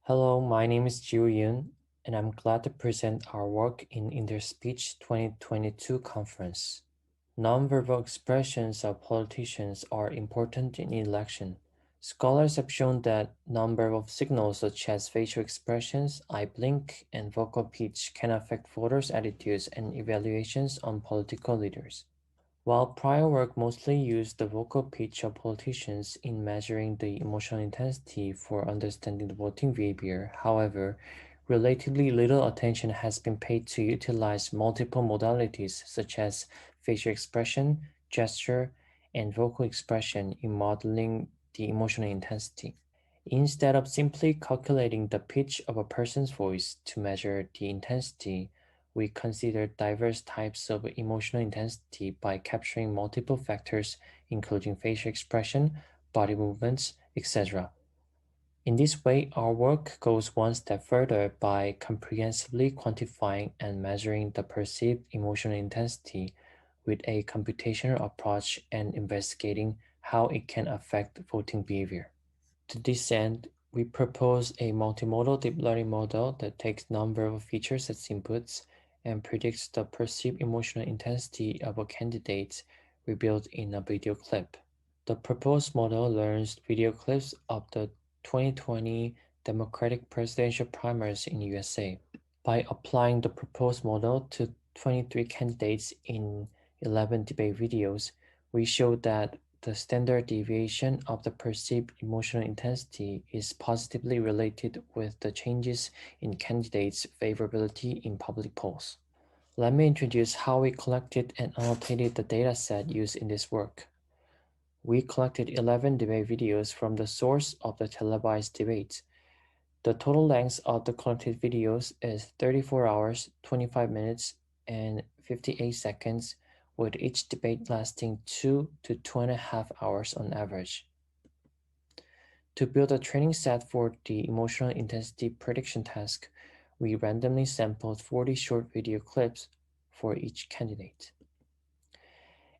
Hello, my name is Jiu Yun, and I'm glad to present our work in Interspeech 2022 conference. Nonverbal expressions of politicians are important in election. Scholars have shown that nonverbal signals such as facial expressions, eye blink, and vocal pitch can affect voters' attitudes and evaluations on political leaders. While prior work mostly used the vocal pitch of politicians in measuring the emotional intensity for understanding the voting behavior, however, relatively little attention has been paid to utilize multiple modalities such as facial expression, gesture, and vocal expression in modeling the emotional intensity. Instead of simply calculating the pitch of a person's voice to measure the intensity, we consider diverse types of emotional intensity by capturing multiple factors, including facial expression, body movements, etc. In this way, our work goes one step further by comprehensively quantifying and measuring the perceived emotional intensity with a computational approach and investigating how it can affect voting behavior. To this end, we propose a multimodal deep learning model that takes nonverbal features as inputs and predicts the perceived emotional intensity of a candidate revealed in a video clip. The proposed model learns video clips of the 2020 Democratic presidential primaries in USA. By applying the proposed model to 23 candidates in 11 debate videos, we showed that the standard deviation of the perceived emotional intensity is positively related with the changes in candidates' favorability in public polls. Let me introduce how we collected and annotated the dataset used in this work. We collected 11 debate videos from the source of the televised debates. The total length of the collected videos is 34 hours, 25 minutes, and 58 seconds, with each debate lasting 2 to 2.5 hours on average. To build a training set for the emotional intensity prediction task, we randomly sampled 40 short video clips for each candidate.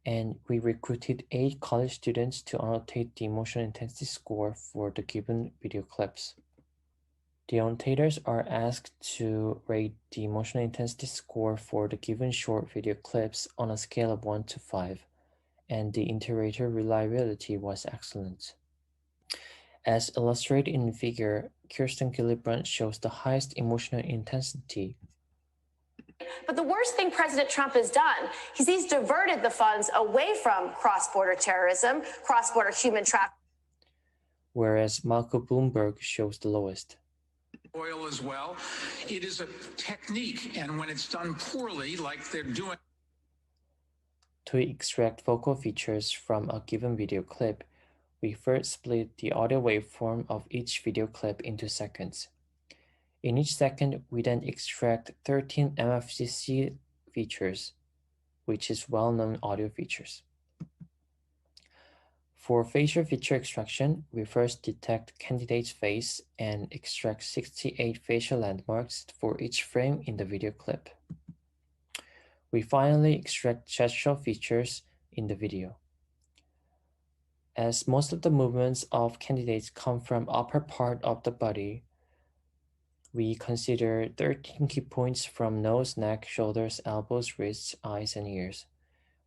And we recruited 8 college students to annotate the emotional intensity score for the given video clips. The annotators are asked to rate the emotional intensity score for the given short video clips on a scale of 1 to 5, and the iterator reliability was excellent. As illustrated in the figure, Kirsten Gillibrand shows the highest emotional intensity. But the worst thing President Trump has done is he's diverted the funds away from cross-border terrorism, cross-border human trafficking. Whereas Michael Bloomberg shows the lowest. Oil as well. It is a technique, and when it's done poorly, like they're doing. To extract vocal features from a given video clip, we first split the audio waveform of each video clip into seconds. In each second, we then extract 13 MFCC features, which is well-known audio features. For facial feature extraction, we first detect candidate's face and extract 68 facial landmarks for each frame in the video clip. We finally extract gestural features in the video. As most of the movements of candidates come from upper part of the body, we consider 13 key points from nose, neck, shoulders, elbows, wrists, eyes, and ears.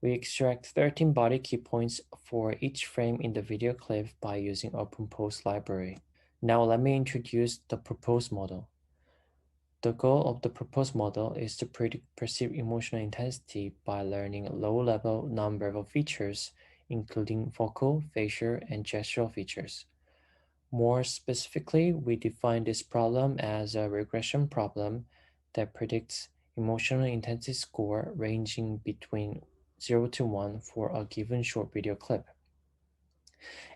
We extract 13 body key points for each frame in the video clip by using OpenPose library. Now let me introduce the proposed model. The goal of the proposed model is to predict perceived emotional intensity by learning low-level nonverbal features, including vocal, facial, and gestural features. More specifically, we define this problem as a regression problem that predicts emotional intensity score ranging between 0 to 1 for a given short video clip.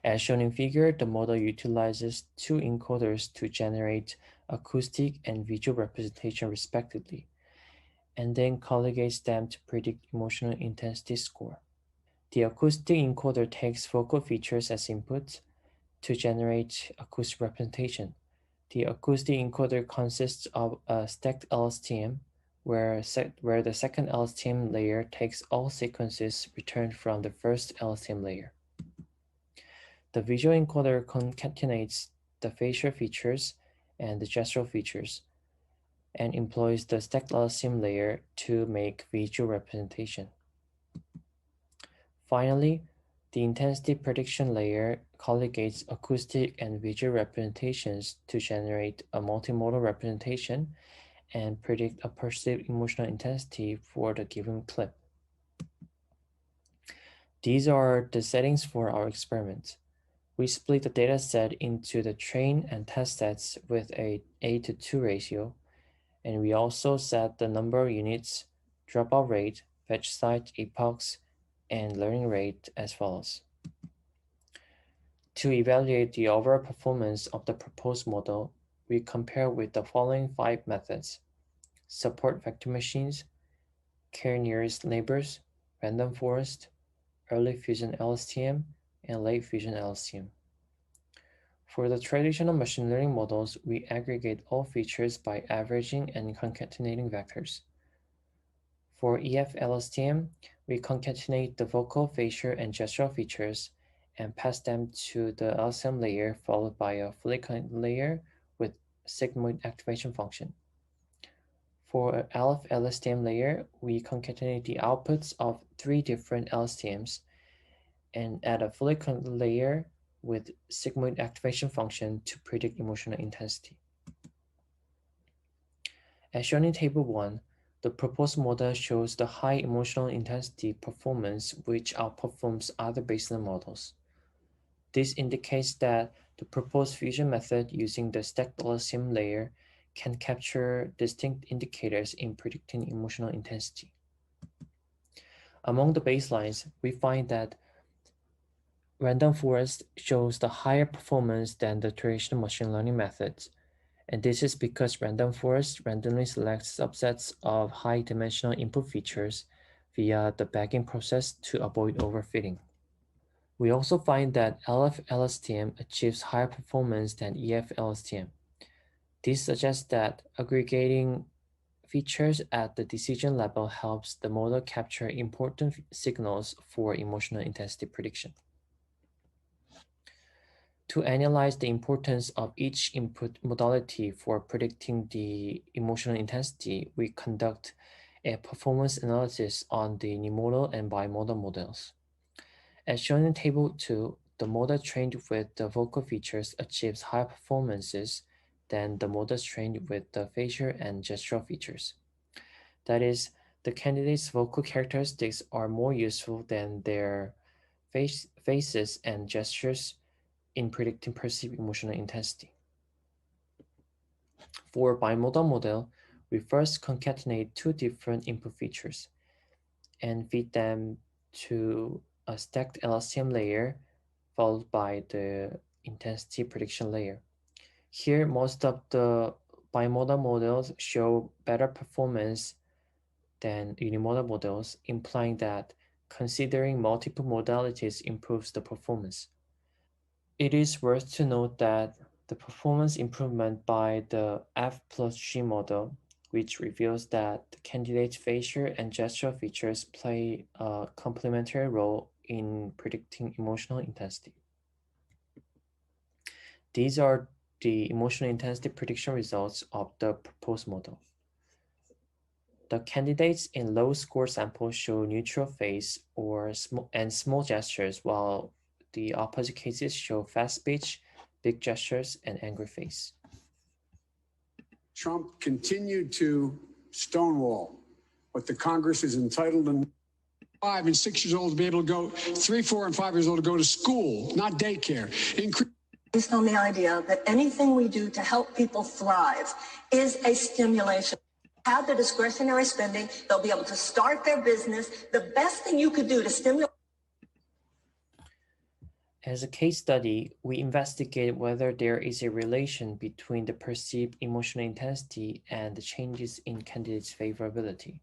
As shown in figure, the model utilizes 2 encoders to generate acoustic and visual representation respectively, and then colligates them to predict emotional intensity score. The acoustic encoder takes vocal features as input to generate acoustic representation. The acoustic encoder consists of a stacked LSTM, where the second LSTM layer takes all sequences returned from the first LSTM layer. The visual encoder concatenates the facial features and the gestural features, and employs the stacked LSTM layer to make visual representation. Finally, the intensity prediction layer colligates acoustic and visual representations to generate a multimodal representation and predict a perceived emotional intensity for the given clip. These are the settings for our experiment. We split the data set into the train and test sets with a 8:2 ratio, and we also set the number of units, dropout rate, fetch site, epochs, and learning rate as follows. To evaluate the overall performance of the proposed model, we compare with the following 5 methods: support vector machines, care nearest neighbors, random forest, early fusion LSTM, and late fusion LSTM. For the traditional machine learning models, we aggregate all features by averaging and concatenating vectors. For EF-LSTM, we concatenate the vocal, facial, and gestural features and pass them to the LSTM layer followed by a fully connected layer with sigmoid activation function. For an LSTM layer, we concatenate the outputs of 3 different LSTMs and add a fully connected layer with sigmoid activation function to predict emotional intensity. As shown in Table 1, the proposed model shows the high emotional intensity performance which outperforms other baseline models. This indicates that the proposed fusion method using the stacked LSTM layer can capture distinct indicators in predicting emotional intensity. Among the baselines, we find that random forest shows the higher performance than the traditional machine learning methods, and this is because random forest randomly selects subsets of high-dimensional input features via the bagging process to avoid overfitting. We also find that LF-LSTM achieves higher performance than EF-LSTM. This suggests that aggregating features at the decision level helps the model capture important signals for emotional intensity prediction. To analyze the importance of each input modality for predicting the emotional intensity, we conduct a performance analysis on the unimodal and bimodal models. As shown in Table 2, the model trained with the vocal features achieves higher performances than the models trained with the facial and gestural features. That is, the candidate's vocal characteristics are more useful than their faces and gestures in predicting perceived emotional intensity. For a bimodal model, we first concatenate 2 different input features and feed them to a stacked LSTM layer followed by the intensity prediction layer. Here, most of the bimodal models show better performance than unimodal models, implying that considering multiple modalities improves the performance. It is worth to note that the performance improvement by the F plus G model, which reveals that the candidate's facial and gestural features play a complementary role in predicting emotional intensity. These are the emotional intensity prediction results of the proposed model. The candidates in low score samples show neutral face or small gestures, while the opposite cases show fast speech, big gestures, and angry face. Trump continued to stonewall what the Congress is entitled to. 5 and 6 years old to be able to go, 3, 4, and 5 years old to go to school, not daycare. Based on the idea that anything we do to help people thrive is a stimulation. Have the discretionary spending, they'll be able to start their business. The best thing you could do to stimulate. As a case study, we investigate whether there is a relation between the perceived emotional intensity and the changes in candidates' favorability.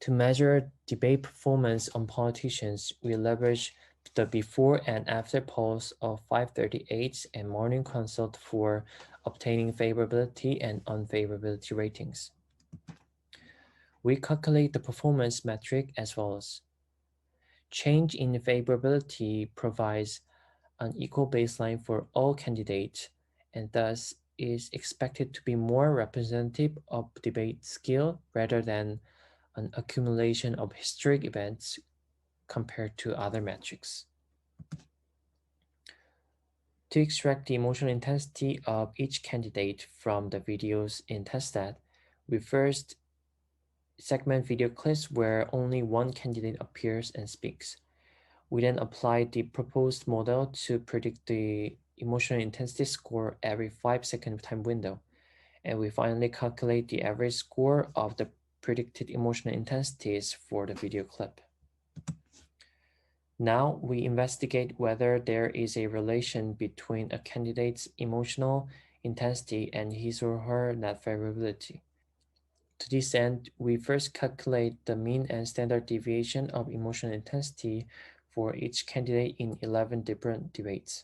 To measure debate performance on politicians, we leverage the before and after polls of 538 and Morning Consult for obtaining favorability and unfavorability ratings. We calculate the performance metric as follows. Change in favorability provides an equal baseline for all candidates and thus is expected to be more representative of debate skill rather than an accumulation of historic events compared to other metrics. To extract the emotional intensity of each candidate from the videos in TestNet, we first segment video clips where only one candidate appears and speaks. We then apply the proposed model to predict the emotional intensity score every 5-second time window, and we finally calculate the average score of the predicted emotional intensities for the video clip. Now we investigate whether there is a relation between a candidate's emotional intensity and his or her net favorability. To this end, we first calculate the mean and standard deviation of emotional intensity for each candidate in 11 different debates.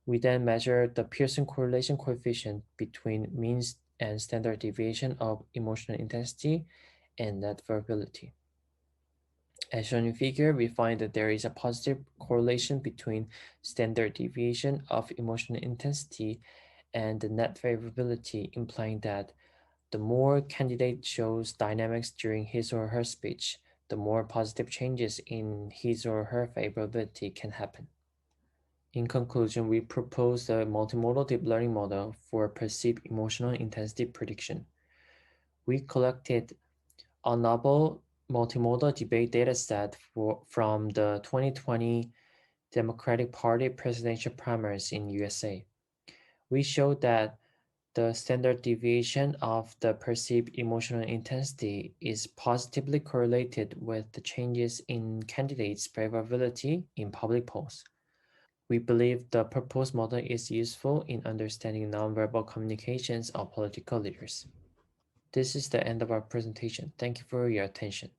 We then measure the Pearson correlation coefficient between means and standard deviation of emotional intensity and net favorability. As shown in figure, we find that there is a positive correlation between standard deviation of emotional intensity and the net favorability, implying that the more candidate shows dynamics during his or her speech, the more positive changes in his or her favorability can happen. In conclusion, we propose a multimodal deep learning model for perceived emotional intensity prediction. We collected a novel multimodal debate dataset from the 2020 Democratic Party presidential primaries in USA. We showed that the standard deviation of the perceived emotional intensity is positively correlated with the changes in candidates' favorability in public polls. We believe the proposed model is useful in understanding nonverbal communications of political leaders. This is the end of our presentation. Thank you for your attention.